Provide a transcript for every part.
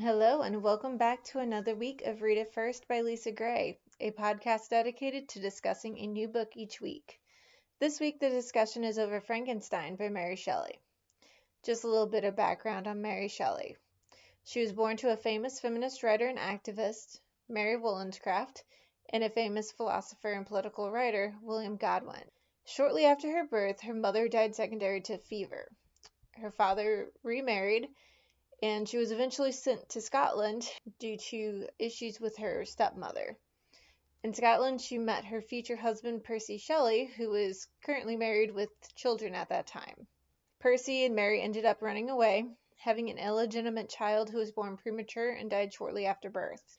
Hello, and welcome back to another week of Read It First by Lisa Gray, a podcast dedicated to discussing a new book each week. This week, the discussion is over Frankenstein by Mary Shelley. Just a little bit of background on Mary Shelley. She was born to a famous feminist writer and activist, Mary Wollstonecraft, and a famous philosopher and political writer, William Godwin. Shortly after her birth, her mother died secondary to fever. Her father remarried, and she was eventually sent to Scotland due to issues with her stepmother. In Scotland, she met her future husband, Percy Shelley, who was currently married with children at that time. Percy and Mary ended up running away, having an illegitimate child who was born premature and died shortly after birth.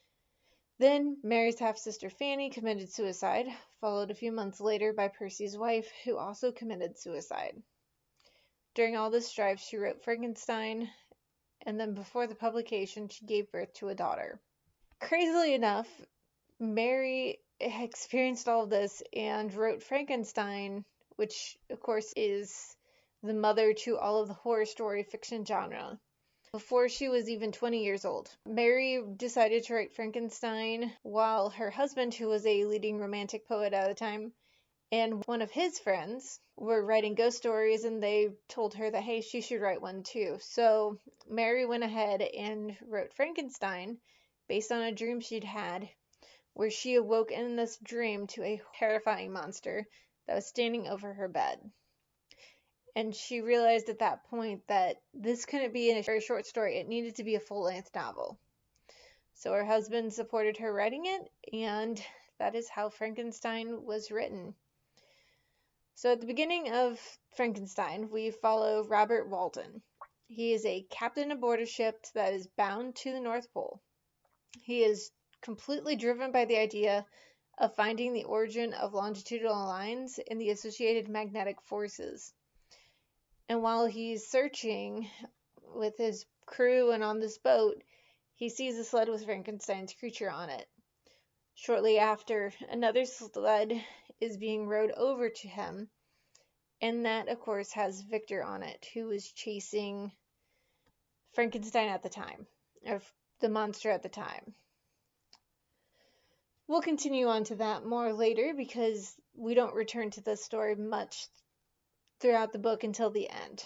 Then, Mary's half-sister Fanny committed suicide, followed a few months later by Percy's wife, who also committed suicide. During all this strife, she wrote Frankenstein, and then before the publication, she gave birth to a daughter. Crazily enough, Mary experienced all of this and wrote Frankenstein, which of course is the mother to all of the horror story fiction genre, before she was even 20 years old. Mary decided to write Frankenstein while her husband, who was a leading romantic poet at the time, and one of his friends were writing ghost stories, and they told her that, hey, she should write one too. So Mary went ahead and wrote Frankenstein based on a dream she'd had, where she awoke in this dream to a terrifying monster that was standing over her bed. And she realized at that point that this couldn't be a very short story. It needed to be a full-length novel. So her husband supported her writing it, and that is how Frankenstein was written. So at the beginning of Frankenstein, we follow Robert Walton. He is a captain aboard a ship that is bound to the North Pole. He is completely driven by the idea of finding the origin of longitudinal lines and the associated magnetic forces. And while he's searching with his crew and on this boat, he sees a sled with Frankenstein's creature on it. Shortly after, another sled is being rowed over to him, and that, of course, has Victor on it, who is chasing Frankenstein at the time, or the monster at the time. We'll continue on to that more later because we don't return to this story much throughout the book until the end.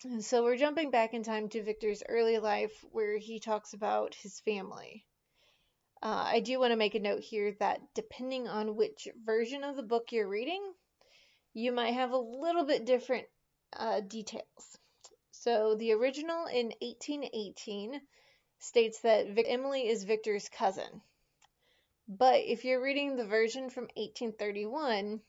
And so we're jumping back in time to Victor's early life, where he talks about his family. I do want to make a note here that depending on which version of the book you're reading, you might have a little bit different details. So the original in 1818 states that Emily is Victor's cousin. But if you're reading the version from 1831,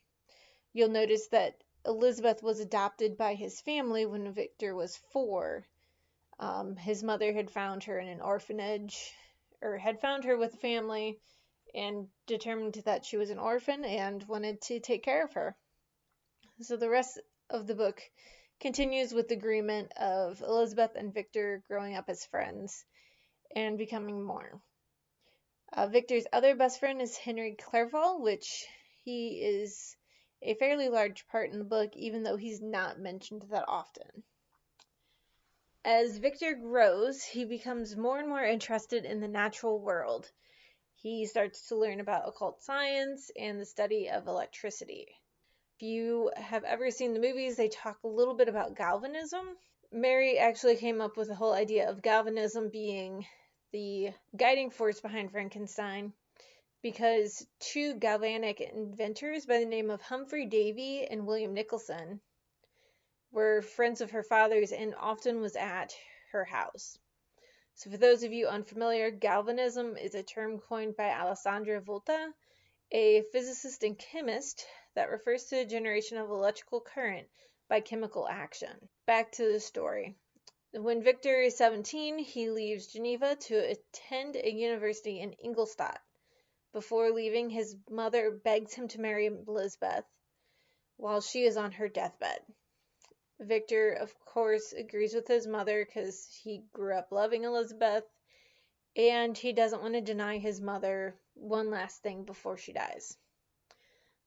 you'll notice that Elizabeth was adopted by his family when Victor was 4. His mother had found her in an orphanage, or had found her with a family, and determined that she was an orphan and wanted to take care of her. So the rest of the book continues with the agreement of Elizabeth and Victor growing up as friends and becoming more. Victor's other best friend is Henry Clerval, which he is a fairly large part in the book, even though he's not mentioned that often. As Victor grows, he becomes more and more interested in the natural world. He starts to learn about occult science and the study of electricity. If you have ever seen the movies, they talk a little bit about galvanism. Mary actually came up with the whole idea of galvanism being the guiding force behind Frankenstein, because 2 galvanic inventors by the name of Humphrey Davy and William Nicholson were friends of her father's and often was at her house. So for those of you unfamiliar, galvanism is a term coined by Alessandro Volta, a physicist and chemist, that refers to a generation of electrical current by chemical action. Back to the story. When Victor is 17, he leaves Geneva to attend a university in Ingolstadt. Before leaving, his mother begs him to marry Elizabeth while she is on her deathbed. Victor, of course, agrees with his mother because he grew up loving Elizabeth, and he doesn't want to deny his mother one last thing before she dies.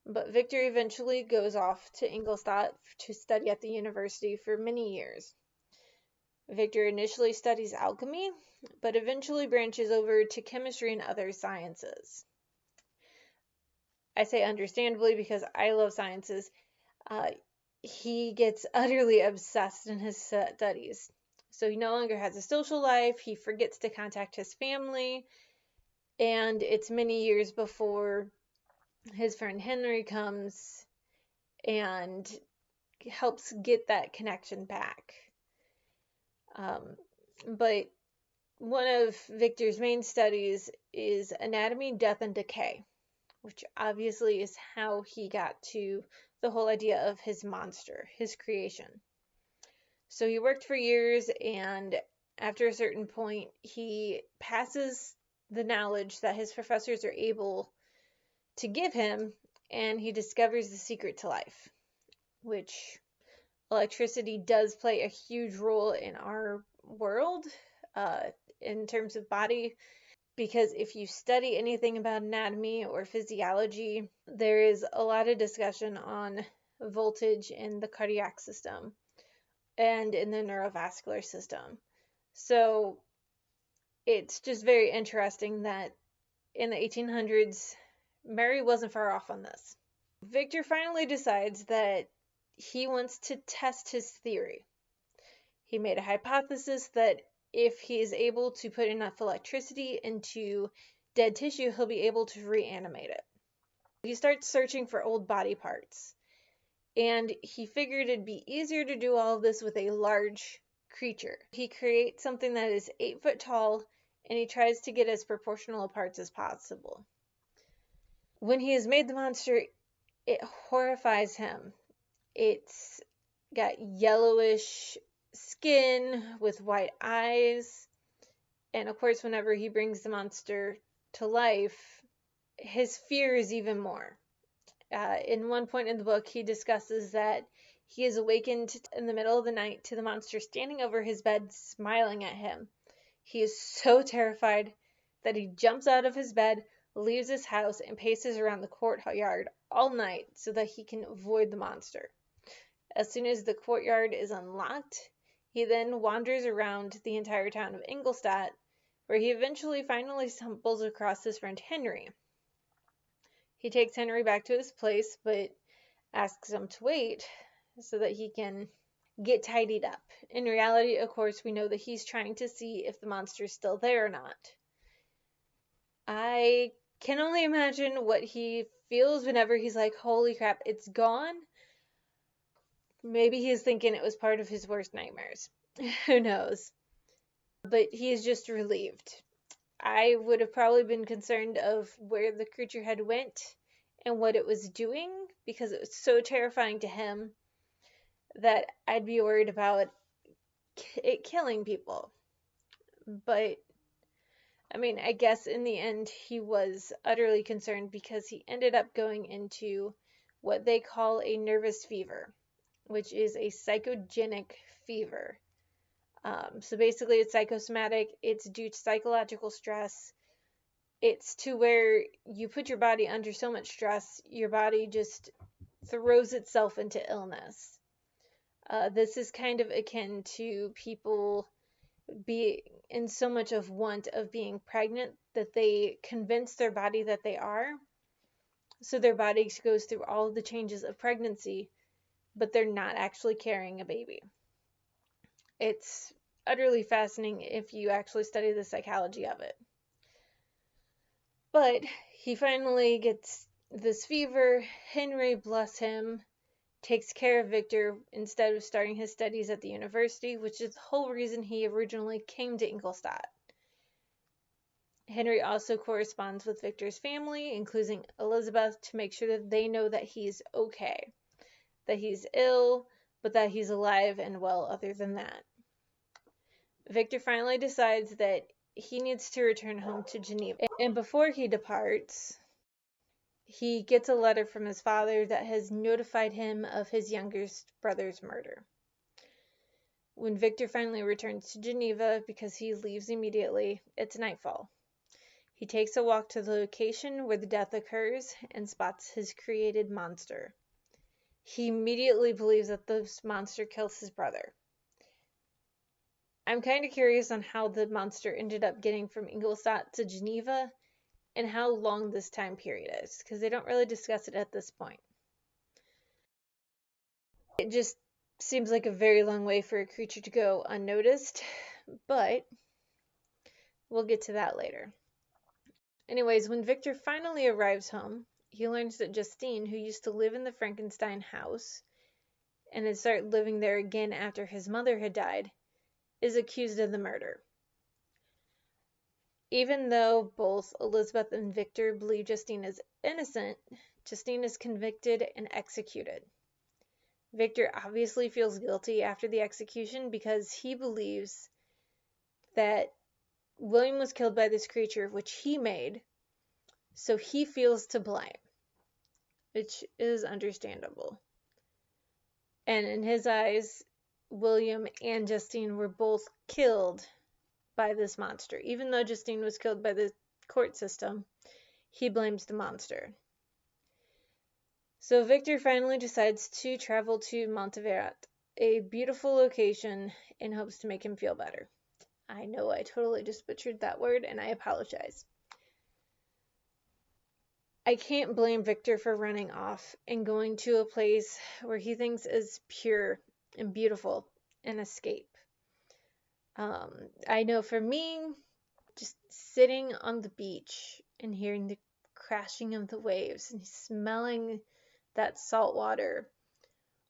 But Victor eventually goes off to Ingolstadt to study at the university for many years. Victor initially studies alchemy, but eventually branches over to chemistry and other sciences. I say understandably because I love sciences. Uh, he gets utterly obsessed in his studies. So he no longer has a social life, he forgets to contact his family, and it's many years before his friend Henry comes and helps get that connection back. But one of Victor's main studies is anatomy, death, and decay, which obviously is how he got to the whole idea of his monster, his creation. So he worked for years, and after a certain point, he passes the knowledge that his professors are able to give him, and he discovers the secret to life, which electricity does play a huge role in our world in terms of body, because if you study anything about anatomy or physiology, there is a lot of discussion on voltage in the cardiac system and in the neurovascular system. So it's just very interesting that in the 1800s, Mary wasn't far off on this. Victor finally decides that he wants to test his theory. He made a hypothesis that if he is able to put enough electricity into dead tissue, he'll be able to reanimate it. He starts searching for old body parts, and he figured it'd be easier to do all of this with a large creature. He creates something that is 8 foot tall, and he tries to get as proportional parts as possible. When he has made the monster, it horrifies him. It's got yellowish skin with white eyes, and of course, whenever he brings the monster to life, his fear is even more. In one point in the book, he discusses that he is awakened in the middle of the night to the monster standing over his bed, smiling at him. He is so terrified that he jumps out of his bed, leaves his house, and paces around the courtyard all night so that he can avoid the monster. As soon as the courtyard is unlocked, he then wanders around the entire town of Ingolstadt, where he eventually finally stumbles across his friend Henry. He takes Henry back to his place, but asks him to wait so that he can get tidied up. In reality, of course, we know that he's trying to see if the monster is still there or not. I can only imagine what he feels whenever he's like, holy crap, it's gone. Maybe he's thinking it was part of his worst nightmares. Who knows? But he is just relieved. I would have probably been concerned of where the creature had went and what it was doing, because it was so terrifying to him that I'd be worried about it killing people. But I mean, I guess in the end he was utterly concerned, because he ended up going into what they call a nervous fever, which is a psychogenic fever. So basically it's psychosomatic, it's due to psychological stress. It's to where you put your body under so much stress, your body just throws itself into illness. This is kind of akin to people being in so much of want of being pregnant that they convince their body that they are. So their body goes through all of the changes of pregnancy, but they're not actually carrying a baby. It's utterly fascinating if you actually study the psychology of it. But he finally gets this fever. Henry, bless him, takes care of Victor instead of starting his studies at the university, which is the whole reason he originally came to Ingolstadt. Henry also corresponds with Victor's family, including Elizabeth, to make sure that they know that he's okay, that he's ill, but that he's alive and well other than that. Victor finally decides that he needs to return home to Geneva. And before he departs, he gets a letter from his father that has notified him of his youngest brother's murder. When Victor finally returns to Geneva, because he leaves immediately, it's nightfall. He takes a walk to the location where the death occurs and spots his created monster. He immediately believes that this monster kills his brother. I'm kind of curious on how the monster ended up getting from Ingolstadt to Geneva and how long this time period is, because they don't really discuss it at this point. It just seems like a very long way for a creature to go unnoticed, but we'll get to that later. Anyways, when Victor finally arrives home, he learns that Justine, who used to live in the Frankenstein house and had started living there again after his mother had died, is accused of the murder. Even though both Elizabeth and Victor believe Justine is innocent, Justine is convicted and executed. Victor obviously feels guilty after the execution because he believes that William was killed by this creature, which he made, so he feels to blame, which is understandable. And in his eyes, William and Justine were both killed by this monster. Even though Justine was killed by the court system, he blames the monster. So Victor finally decides to travel to Montserrat, a beautiful location, in hopes to make him feel better. I know I totally just butchered that word, and I apologize. I can't blame Victor for running off and going to a place where he thinks is pure and beautiful and escape. I know for me, just sitting on the beach and hearing the crashing of the waves and smelling that salt water,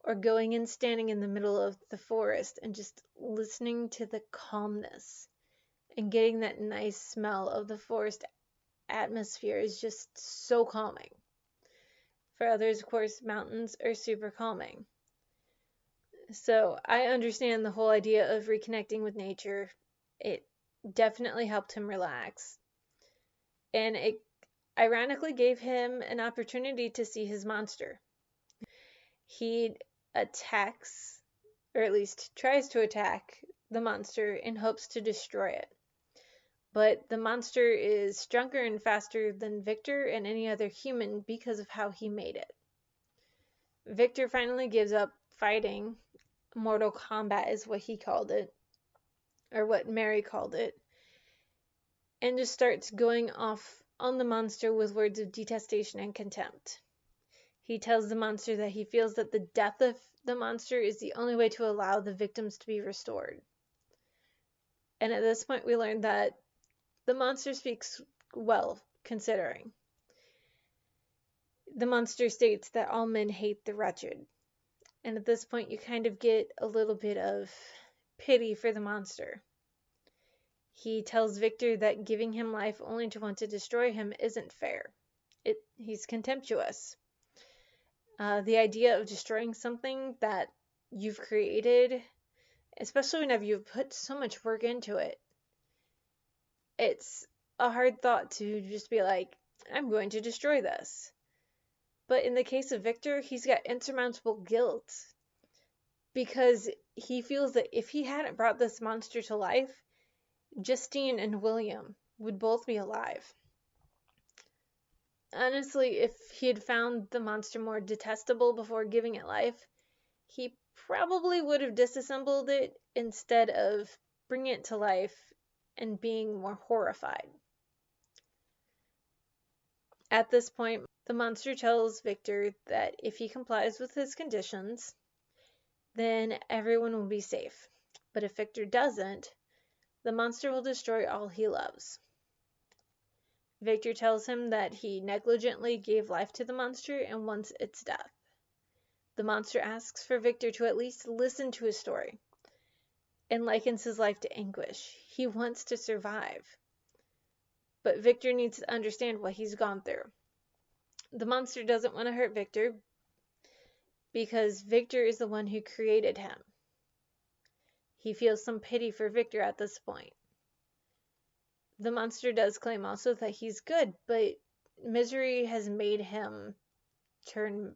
or going and standing in the middle of the forest and just listening to the calmness and getting that nice smell of the forest atmosphere is just so calming. For others, of course, mountains are super calming. So I understand the whole idea of reconnecting with nature. It definitely helped him relax. And it ironically gave him an opportunity to see his monster. He attacks, or at least tries to attack, the monster in hopes to destroy it. But the monster is stronger and faster than Victor and any other human because of how he made it. Victor finally gives up fighting. Mortal Kombat is what he called it, or what Mary called it, and just starts going off on the monster with words of detestation and contempt. He tells the monster that he feels that the death of the monster is the only way to allow the victims to be restored. And at this point we learn that the monster speaks well, considering. The monster states that all men hate the wretched. And at this point you kind of get a little bit of pity for the monster. He tells Victor that giving him life only to want to destroy him isn't fair. He's contemptuous. The idea of destroying something that you've created, especially whenever you've put so much work into it, it's a hard thought to just be like, I'm going to destroy this. But in the case of Victor, he's got insurmountable guilt because he feels that if he hadn't brought this monster to life, Justine and William would both be alive. Honestly, if he had found the monster more detestable before giving it life, he probably would have disassembled it instead of bringing it to life and being more horrified. At this point, the monster tells Victor that if he complies with his conditions, then everyone will be safe. But if Victor doesn't, the monster will destroy all he loves. Victor tells him that he negligently gave life to the monster and wants its death. The monster asks for Victor to at least listen to his story and likens his life to anguish. He wants to survive. But Victor needs to understand what he's gone through. The monster doesn't want to hurt Victor because Victor is the one who created him. He feels some pity for Victor at this point. The monster does claim also that he's good, but misery has made him turn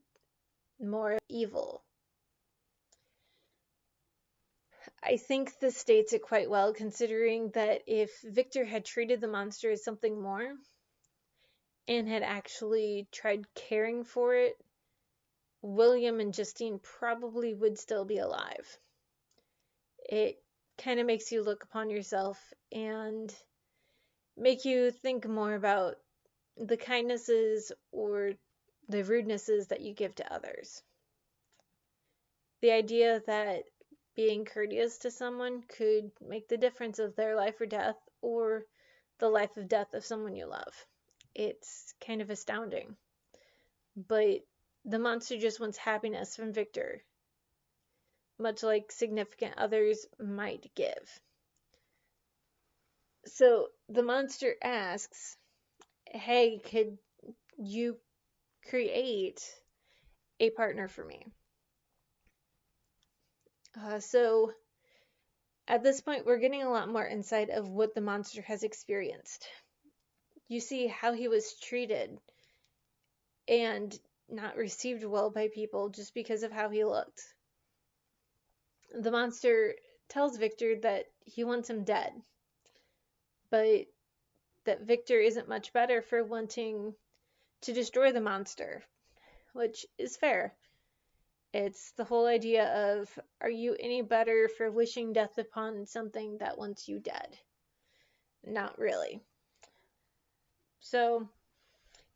more evil. I think this states it quite well, considering that if Victor had treated the monster as something more and had actually tried caring for it, William and Justine probably would still be alive. It kind of makes you look upon yourself and make you think more about the kindnesses or the rudenesses that you give to others. The idea that being courteous to someone could make the difference of their life or death, or the life of death of someone you love. It's kind of astounding. But the monster just wants happiness from Victor, much like significant others might give. So the monster asks, hey, could you create a partner for me? So at this point, we're getting a lot more insight of what the monster has experienced. You see how he was treated and not received well by people just because of how he looked. The monster tells Victor that he wants him dead, but that Victor isn't much better for wanting to destroy the monster, which is fair. It's the whole idea of, are you any better for wishing death upon something that wants you dead? Not really. So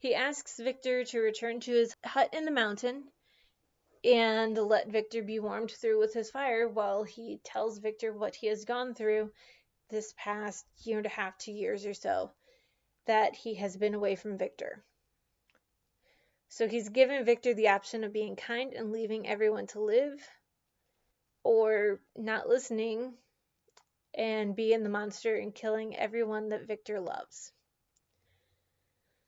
he asks Victor to return to his hut in the mountain and let Victor be warmed through with his fire while he tells Victor what he has gone through this past year and a half, 2 years or so, that he has been away from Victor. So he's given Victor the option of being kind and leaving everyone to live, or not listening and being the monster and killing everyone that Victor loves.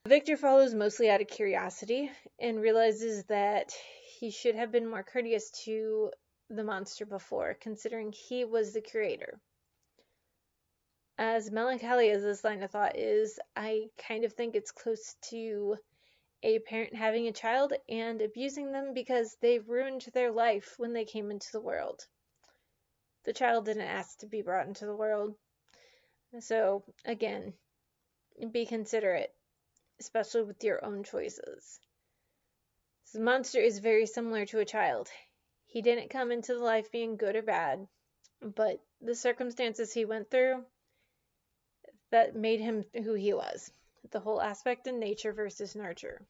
Victor follows mostly out of curiosity and realizes that he should have been more courteous to the monster before, considering he was the creator. As melancholy as this line of thought is, I kind of think it's close to a parent having a child and abusing them because they ruined their life when they came into the world. The child didn't ask to be brought into the world. So, again, be considerate, especially with your own choices. The monster is very similar to a child. He didn't come into the life being good or bad, but the circumstances he went through that made him who he was. The whole aspect in nature versus nurture.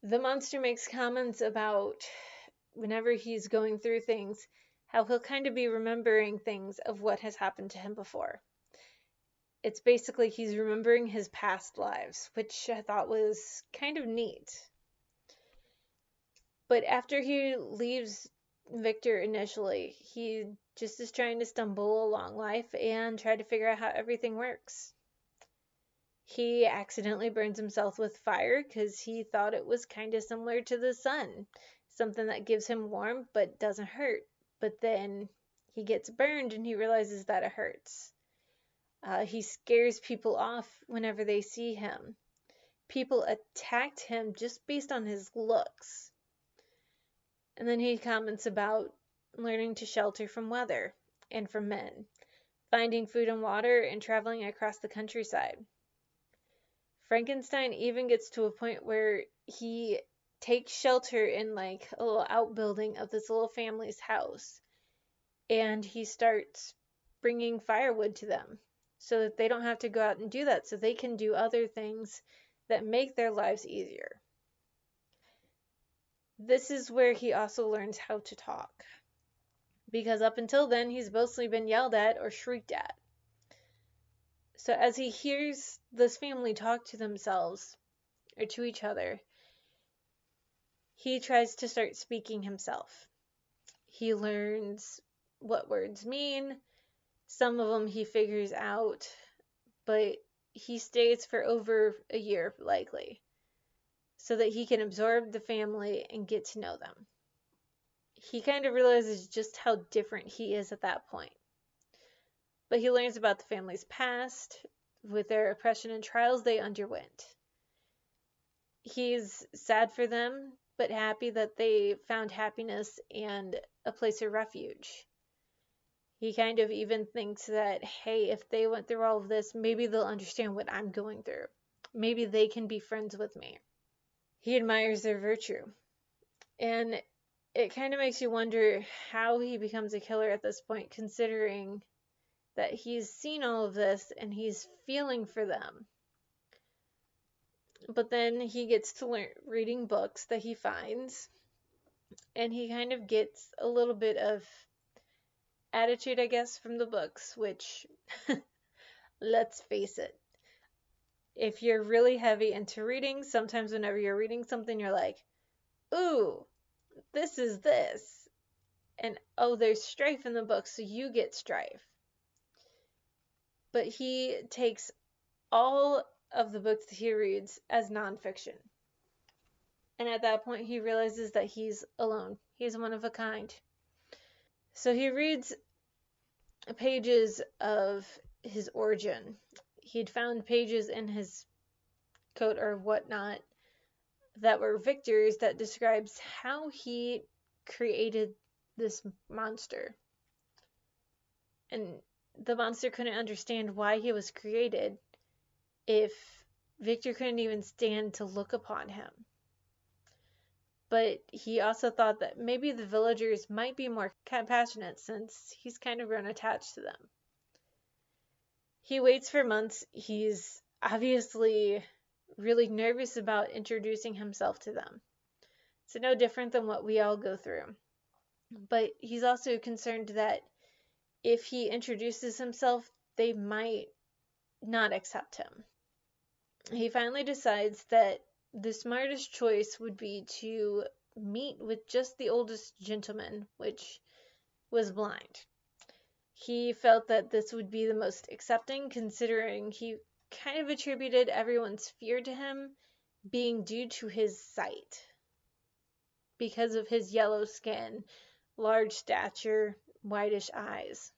The monster makes comments about whenever he's going through things, how he'll kind of be remembering things of what has happened to him before. It's basically he's remembering his past lives, which I thought was kind of neat. But after he leaves Victor initially, he just is trying to stumble along life and try to figure out how everything works. He accidentally burns himself with fire because he thought it was kind of similar to the sun, something that gives him warmth but doesn't hurt. But then he gets burned and he realizes that it hurts. He scares people off whenever they see him. People attacked him just based on his looks. And then he comments about learning to shelter from weather and from men, finding food and water, and traveling across the countryside. Frankenstein even gets to a point where he takes shelter in like a little outbuilding of this little family's house, and he starts bringing firewood to them so that they don't have to go out and do that, so they can do other things that make their lives easier. This is where he also learns how to talk, because up until then he's mostly been yelled at or shrieked at. So as he hears this family talk to themselves or to each other, he tries to start speaking himself. He learns what words mean. Some of them he figures out, but he stays for over a year likely, so that he can absorb the family and get to know them. He kind of realizes just how different he is at that point. But he learns about the family's past, with their oppression and trials they underwent. He's sad for them, but happy that they found happiness and a place of refuge. He kind of even thinks that, hey, if they went through all of this, maybe they'll understand what I'm going through. Maybe they can be friends with me. He admires their virtue. And it kind of makes you wonder how he becomes a killer at this point, considering that he's seen all of this and he's feeling for them. But then he gets to learn reading books that he finds, and he kind of gets a little bit of attitude, I guess, from the books, which, let's face it, if you're really heavy into reading, sometimes whenever you're reading something, you're like, ooh, this is this. And oh, there's strife in the book, so you get strife. But he takes all of the books that he reads as nonfiction. And at that point, he realizes that he's alone. He's one of a kind. So he reads pages of his origin. He'd found pages in his coat or whatnot that were Victor's that describes how he created this monster. And the monster couldn't understand why he was created if Victor couldn't even stand to look upon him. But he also thought that maybe the villagers might be more compassionate since he's kind of grown attached to them. He waits for months. He's obviously really nervous about introducing himself to them. So no different than what we all go through. But he's also concerned that if he introduces himself, they might not accept him. He finally decides that the smartest choice would be to meet with just the oldest gentleman, which was blind. He felt that this would be the most accepting, considering he kind of attributed everyone's fear to him being due to his sight. Because of his yellow skin, large stature, whitish eyes.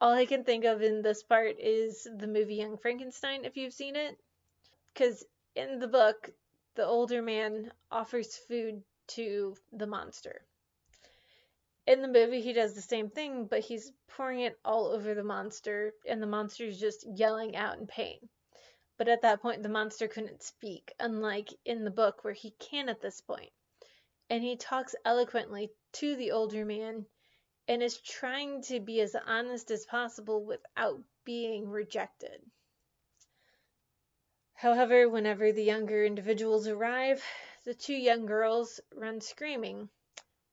All I can think of in this part is the movie Young Frankenstein, if you've seen it. Because in the book, the older man offers food to the monster. In the movie, he does the same thing, but he's pouring it all over the monster, and the monster's just yelling out in pain. But at that point, the monster couldn't speak, unlike in the book where he can at this point. And he talks eloquently to the older man and is trying to be as honest as possible without being rejected. However, whenever the younger individuals arrive, the two young girls run screaming,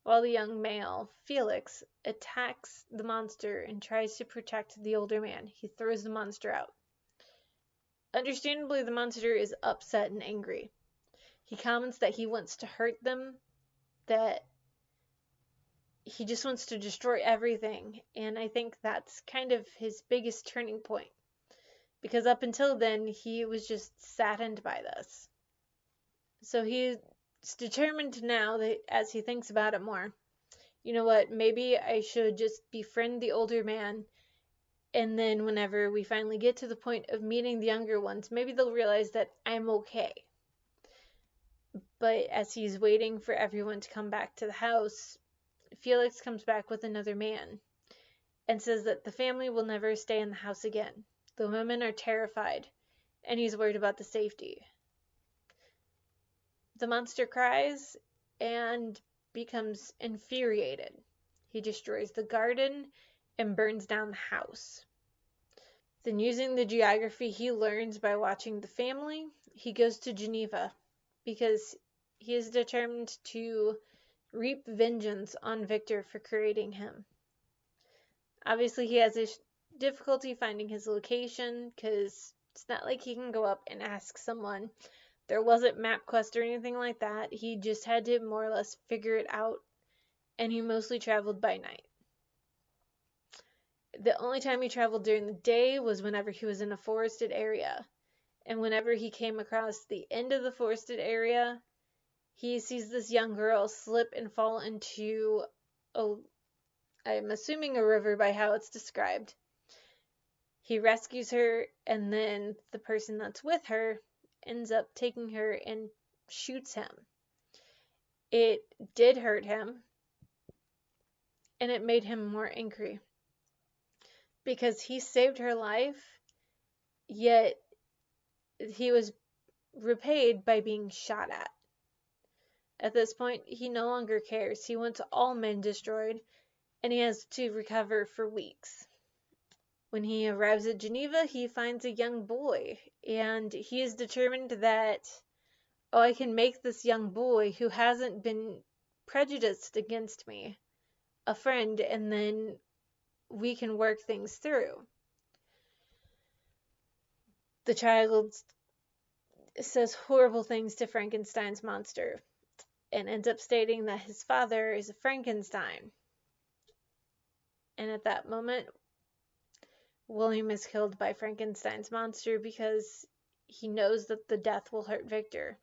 while the young male, Felix, attacks the monster and tries to protect the older man. He throws the monster out. Understandably, the monster is upset and angry. He comments that he wants to hurt them, that he just wants to destroy everything, and I think that's kind of his biggest turning point. Because up until then, he was just saddened by this. So he's determined now that as he thinks about it more, you know what, maybe I should just befriend the older man, and then whenever we finally get to the point of meeting the younger ones, maybe they'll realize that I'm okay. But as he's waiting for everyone to come back to the house, Felix comes back with another man and says that the family will never stay in the house again. The women are terrified, and he's worried about the safety. The monster cries and becomes infuriated. He destroys the garden and burns down the house. Then, using the geography he learns by watching the family, he goes to Geneva because he is determined to reap vengeance on Victor for creating him. Obviously, he has a difficulty finding his location because it's not like he can go up and ask someone. There wasn't MapQuest or anything like that. He just had to more or less figure it out, and he mostly traveled by night. The only time he traveled during the day was whenever he was in a forested area, and whenever he came across the end of the forested area, he sees this young girl slip and fall into I'm assuming a river by how it's described. He rescues her, and then the person that's with her ends up taking her and shoots him. It did hurt him, and it made him more angry because he saved her life, yet he was repaid by being shot at. At this point, he no longer cares. He wants all men destroyed, and he has to recover for weeks. When he arrives at Geneva, he finds a young boy, and he is determined that, oh, I can make this young boy who hasn't been prejudiced against me a friend, and then we can work things through. The child says horrible things to Frankenstein's monster and ends up stating that his father is a Frankenstein. And at that moment, William is killed by Frankenstein's monster because he knows that the death will hurt Victor.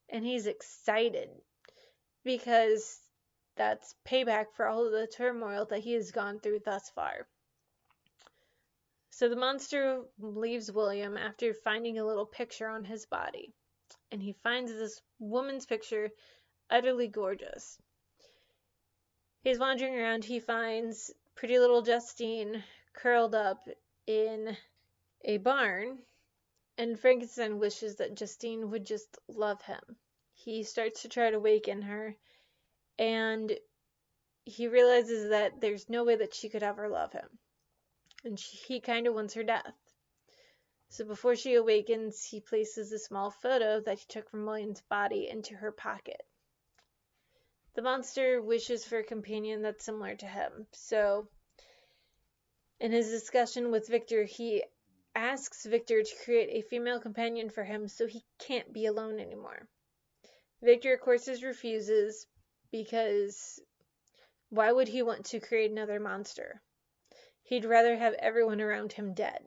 And he's excited because that's payback for all of the turmoil that he has gone through thus far. So the monster leaves William after finding a little picture on his body. And he finds this woman's picture utterly gorgeous. He's wandering around, he finds pretty little Justine curled up in a barn, and Frankenstein wishes that Justine would just love him. He starts to try to waken her, and he realizes that there's no way that she could ever love him. And he kind of wants her death. So before she awakens, he places a small photo that he took from William's body into her pocket. The monster wishes for a companion that's similar to him. So in his discussion with Victor, he asks Victor to create a female companion for him so he can't be alone anymore. Victor, of course, refuses because why would he want to create another monster? He'd rather have everyone around him dead.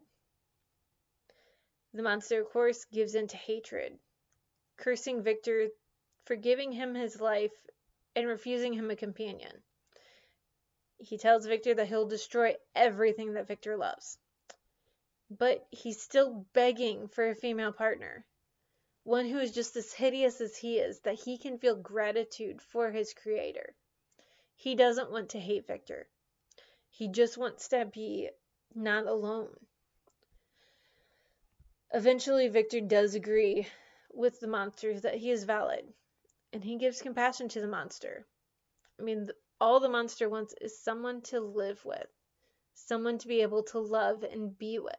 The monster, of course, gives in to hatred, cursing Victor for giving him his life and refusing him a companion. He tells Victor that he'll destroy everything that Victor loves. But he's still begging for a female partner, one who is just as hideous as he is, that he can feel gratitude for his creator. He doesn't want to hate Victor. He just wants to be not alone. Eventually, Victor does agree with the monster that he is valid, and he gives compassion to the monster. I mean, all the monster wants is someone to live with, someone to be able to love and be with.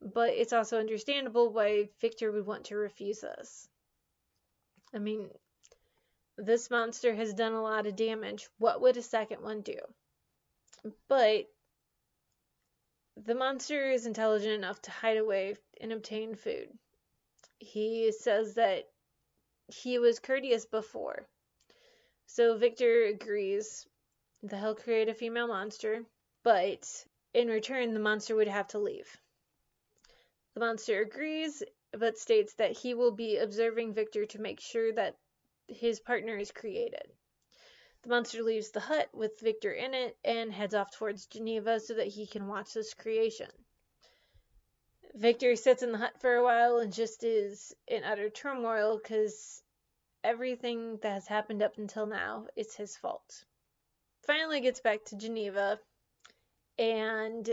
But it's also understandable why Victor would want to refuse this. I mean, this monster has done a lot of damage. What would a second one do? But the monster is intelligent enough to hide away and obtain food. He says that he was courteous before. So Victor agrees that he'll create a female monster, but in return, the monster would have to leave. The monster agrees, but states that he will be observing Victor to make sure that his partner is created. The monster leaves the hut with Victor in it and heads off towards Geneva so that he can watch this creation. Victor sits in the hut for a while and just is in utter turmoil because everything that has happened up until now is his fault. Finally gets back to Geneva, and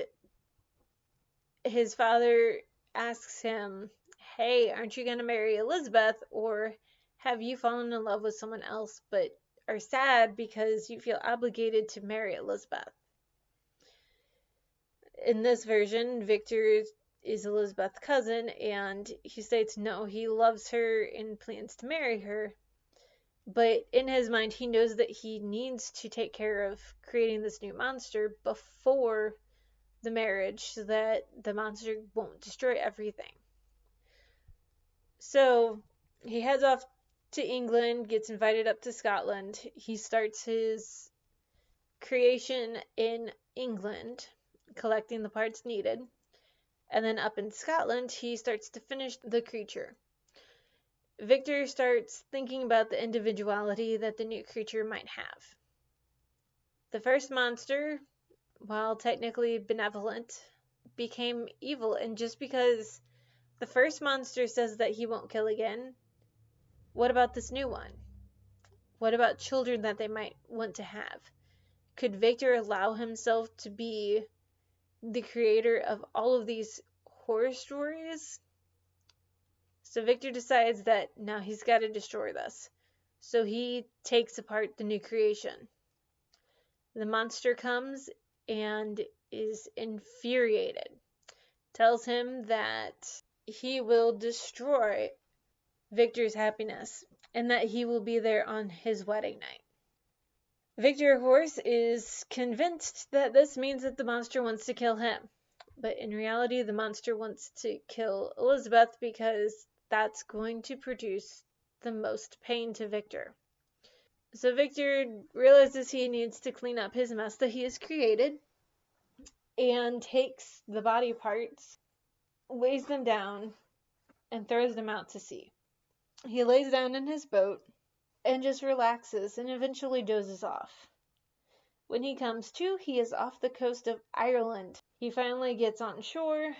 his father asks him, hey, aren't you going to marry Elizabeth, or have you fallen in love with someone else but are sad because you feel obligated to marry Elizabeth? In this version, Victor is Elizabeth's cousin, and he states no, he loves her and plans to marry her. But in his mind, he knows that he needs to take care of creating this new monster before the marriage so that the monster won't destroy everything. So he heads off to England, gets invited up to Scotland. He starts his creation in England, collecting the parts needed. And then up in Scotland, he starts to finish the creature. Victor starts thinking about the individuality that the new creature might have. The first monster, while technically benevolent, became evil, and just because the first monster says that he won't kill again, what about this new one? What about children that they might want to have? Could Victor allow himself to be the creator of all of these horror stories? So Victor decides that now he's got to destroy this. So he takes apart the new creation. The monster comes and is infuriated. Tells him that he will destroy Victor's happiness and that he will be there on his wedding night. Victor, of course, is convinced that this means that the monster wants to kill him. But in reality, the monster wants to kill Elizabeth because that's going to produce the most pain to Victor. So Victor realizes he needs to clean up his mess that he has created and takes the body parts, weighs them down, and throws them out to sea. He lays down in his boat and just relaxes and eventually dozes off. When he comes to, he is off the coast of Ireland. He finally gets on shore,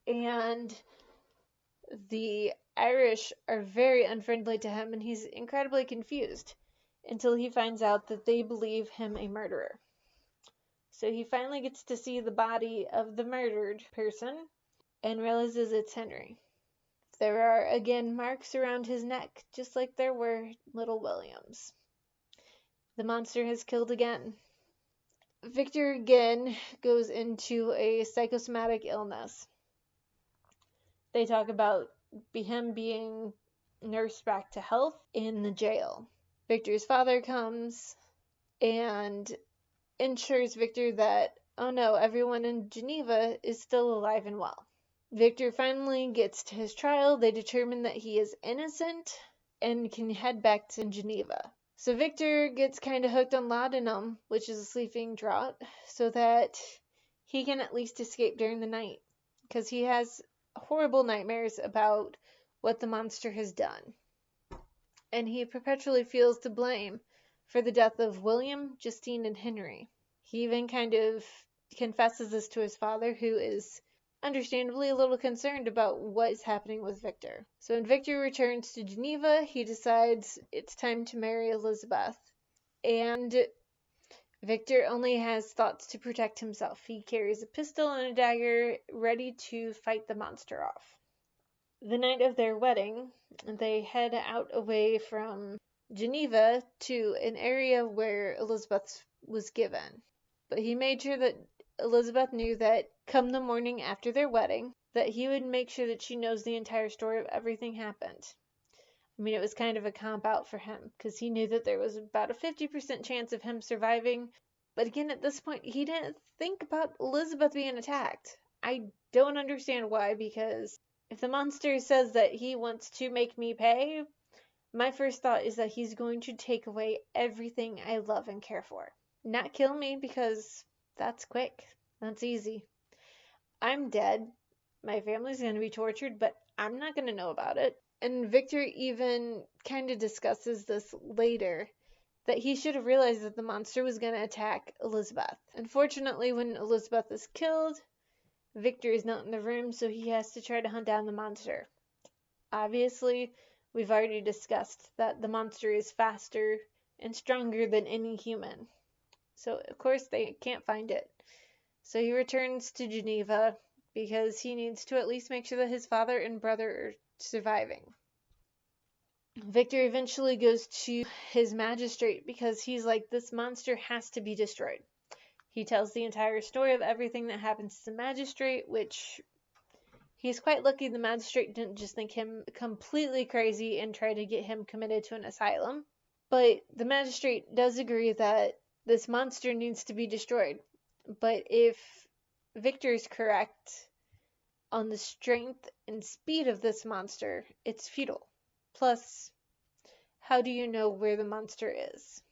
and the Irish are very unfriendly to him, and he's incredibly confused until he finds out that they believe him a murderer. So he finally gets to see the body of the murdered person and realizes it's Henry. There are again marks around his neck, just like there were little William's. The monster has killed again. Victor again goes into a psychosomatic illness. They talk about him being nursed back to health in the jail. Victor's father comes and ensures Victor that, oh no, everyone in Geneva is still alive and well. Victor finally gets to his trial. They determine that he is innocent and can head back to Geneva. So Victor gets kind of hooked on laudanum, which is a sleeping draught, so that he can at least escape during the night, because he has horrible nightmares about what the monster has done. And he perpetually feels to blame for the death of William, Justine, and Henry. He even kind of confesses this to his father, who is understandably a little concerned about what is happening with Victor. So when Victor returns to Geneva, he decides it's time to marry Elizabeth. And Victor only has thoughts to protect himself. He carries a pistol and a dagger, ready to fight the monster off. The night of their wedding, they head out away from Geneva to an area where Elizabeth was given. But he made sure that Elizabeth knew that come the morning after their wedding, that he would make sure that she knows the entire story of everything happened. I mean, it was kind of a cop out for him, because he knew that there was about a 50% chance of him surviving. But again, at this point, he didn't think about Elizabeth being attacked. I don't understand why, because if the monster says that he wants to make me pay, my first thought is that he's going to take away everything I love and care for. Not kill me, because that's quick. That's easy. I'm dead. My family's going to be tortured, but I'm not going to know about it. And Victor even kind of discusses this later, that he should have realized that the monster was going to attack Elizabeth. Unfortunately, when Elizabeth is killed, Victor is not in the room, so he has to try to hunt down the monster. Obviously, we've already discussed that the monster is faster and stronger than any human. So, of course, they can't find it. So he returns to Geneva because he needs to at least make sure that his father and brother are surviving. Victor eventually goes to his magistrate because he's like, this monster has to be destroyed. He tells the entire story of everything that happens to the magistrate, which he's quite lucky the magistrate didn't just think him completely crazy and try to get him committed to an asylum. But the magistrate does agree that this monster needs to be destroyed. But if Victor is correct on the strength and speed of this monster, it's futile. Plus, how do you know where the monster is?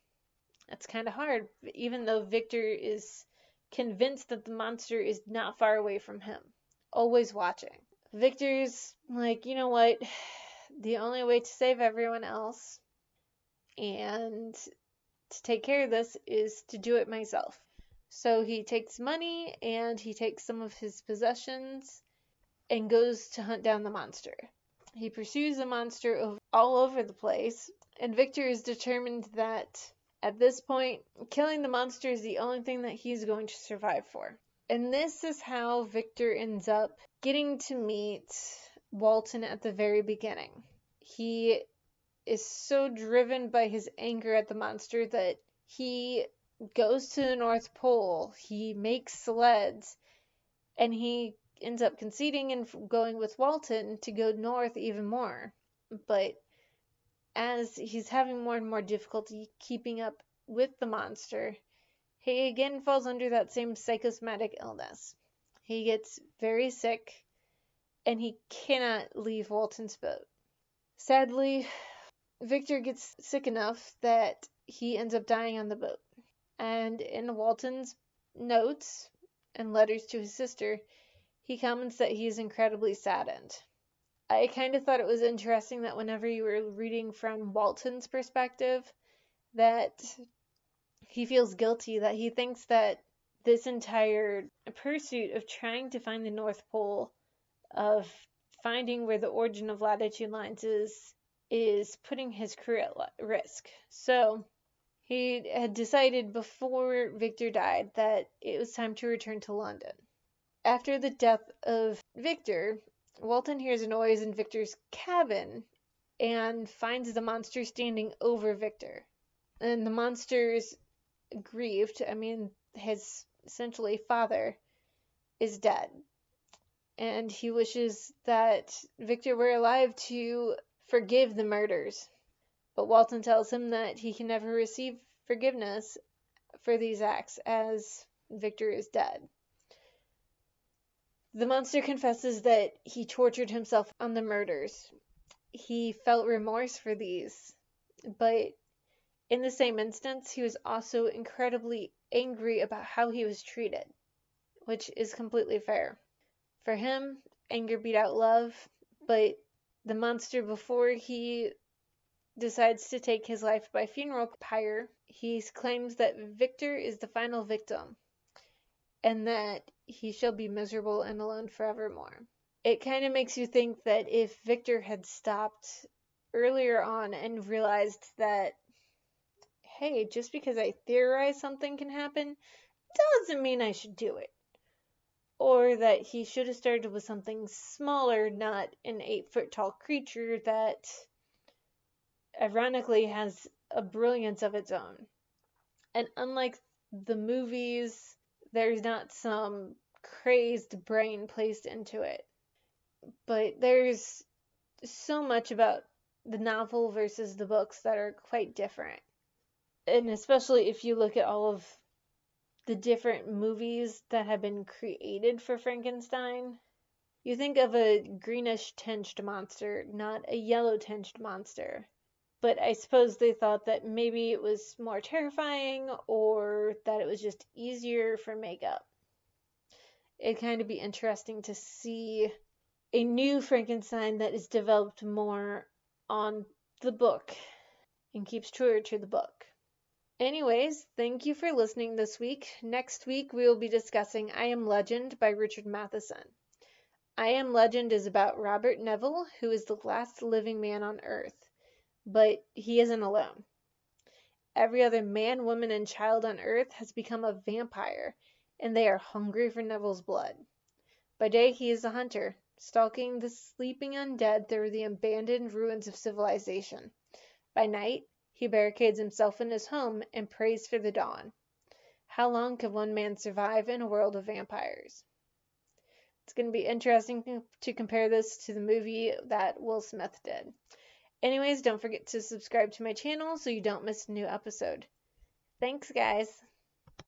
That's kind of hard, even though Victor is convinced that the monster is not far away from him, always watching. Victor's like, you know what? The only way to save everyone else and to take care of this is to do it myself. So he takes money and he takes some of his possessions and goes to hunt down the monster. He pursues the monster all over the place, and Victor is determined that at this point, killing the monster is the only thing that he's going to survive for. And this is how Victor ends up getting to meet Walton at the very beginning. He is so driven by his anger at the monster that he goes to the North Pole, he makes sleds, and he ends up conceding and going with Walton to go north even more. But as he's having more and more difficulty keeping up with the monster, he again falls under that same psychosomatic illness. He gets very sick, and he cannot leave Walton's boat. Sadly, Victor gets sick enough that he ends up dying on the boat. And in Walton's notes and letters to his sister, he comments that he is incredibly saddened. I kind of thought it was interesting that whenever you were reading from Walton's perspective, that he feels guilty, that he thinks that this entire pursuit of trying to find the North Pole, of finding where the origin of latitude lines is putting his career at risk. So he had decided before Victor died that it was time to return to London. After the death of Victor, Walton hears a noise in Victor's cabin and finds the monster standing over Victor. And the monster's grieved. I mean, his essentially father is dead. And he wishes that Victor were alive to forgive the murders. But Walton tells him that he can never receive forgiveness for these acts as Victor is dead. The monster confesses that he tortured himself on the murders. He felt remorse for these, but in the same instance, he was also incredibly angry about how he was treated, which is completely fair. For him, anger beat out love, but the monster, before he decides to take his life by funeral pyre, he claims that Victor is the final victim, and that he shall be miserable and alone forevermore. It kind of makes you think that if Victor had stopped earlier on and realized that, hey, just because I theorize something can happen, doesn't mean I should do it. Or that he should have started with something smaller, not an 8-foot tall creature that ironically has a brilliance of its own. And unlike the movies, there's not some crazed brain placed into it. But there's so much about the novel versus the books that are quite different. And especially if you look at all of the different movies that have been created for Frankenstein, you think of a greenish tinged monster, not a yellow tinged monster. But I suppose they thought that maybe it was more terrifying or that it was just easier for makeup. It'd kind of be interesting to see a new Frankenstein that is developed more on the book and keeps truer to the book. Anyways, thank you for listening this week. Next week, we will be discussing I Am Legend by Richard Matheson. I Am Legend is about Robert Neville, who is the last living man on Earth, but he isn't alone. Every other man, woman, and child on Earth has become a vampire, and they are hungry for Neville's blood. By day, he is a hunter, stalking the sleeping undead through the abandoned ruins of civilization. By night, he barricades himself in his home and prays for the dawn. How long can one man survive in a world of vampires? It's going to be interesting to compare this to the movie that Will Smith did. Anyways, don't forget to subscribe to my channel so you don't miss a new episode. Thanks, guys.